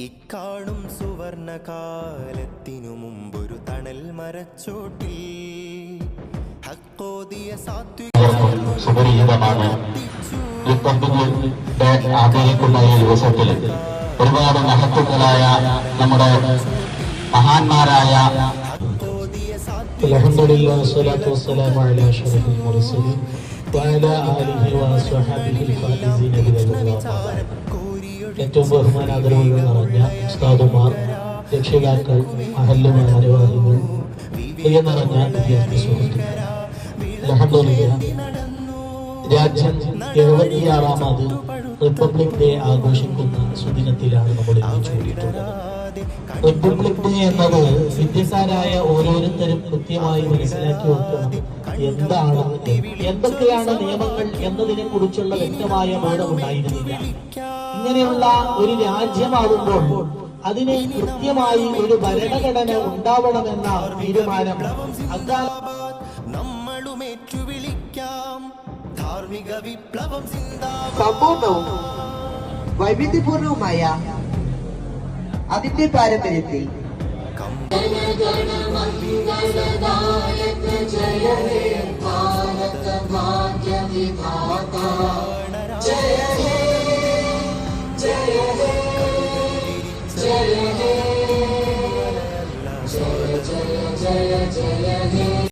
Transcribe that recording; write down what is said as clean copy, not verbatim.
ഇക്കാണും സുവർണകാലത്തിനു മുമ്പൊരു തണൽ മരച്ചോട്ടിൽ ഹക്കോദിയ സുപരിചിതമാണ്. ആചരിക്കുന്ന ഈ ദിവസത്തിൽ ഒരുപാട് മഹത്വങ്ങളായ നമ്മുടെ മഹാന്മാരായ അൽഹംദുലില്ലാഹി സ്വല്ലല്ലാഹു വസ്സലാമു അലാ അഷ്റഫിൽ മുർസലീൻ വഅലാ ആലിഹി വഅസ്ഹാബിഹിൽ ഫായിസീന ബിറളില്ലാഹി. ഏറ്റവും ബഹുമാനാദരവുകൾ നിറഞ്ഞ ഉസ്താദുമാർ, രക്ഷിതാക്കൾ, മഹല്ല് ഭാരവാഹികൾ, പ്രിയ നിറഞ്ഞ വിദ്യാർത്ഥി സുഹൃത്തുക്കൾ, അൽഹംദുലില്ലാഹ് രാജ്യം 76ാമത് റിപ്പബ്ലിക് ഡേ ആഘോഷിക്കുന്ന സുദിനത്തിലാണ് നമ്മൾ ഇന്ന് കൂടിയിട്ടുള്ളത്. റിപ്പബ്ലിക് ഡേ എന്നത് ഇന്ത്യക്കാരായ ഓരോരുത്തരും കൃത്യമായി മനസ്സിലാക്കി വെക്കണം. എന്താണ്, എന്തൊക്കെയാണ് നിയമങ്ങൾ എന്നതിനെ കുറിച്ചുള്ള വ്യക്തമായ ബോധമുണ്ടായിരുന്നില്ല. ഇങ്ങനെയുള്ള ഒരു രാജ്യമാകുമ്പോൾ അതിന് കൃത്യമായി ഒരു ഭരണഘടന ഉണ്ടാവണമെന്ന തീരുമാനം സമ്പൂർണവും വൈവിധ്യപൂർണവുമായ അതിന്റെ പാരമ്പര്യത്തിൽ ജയ ഹേ ഭാരത ഭാഗ്യ വിധാത.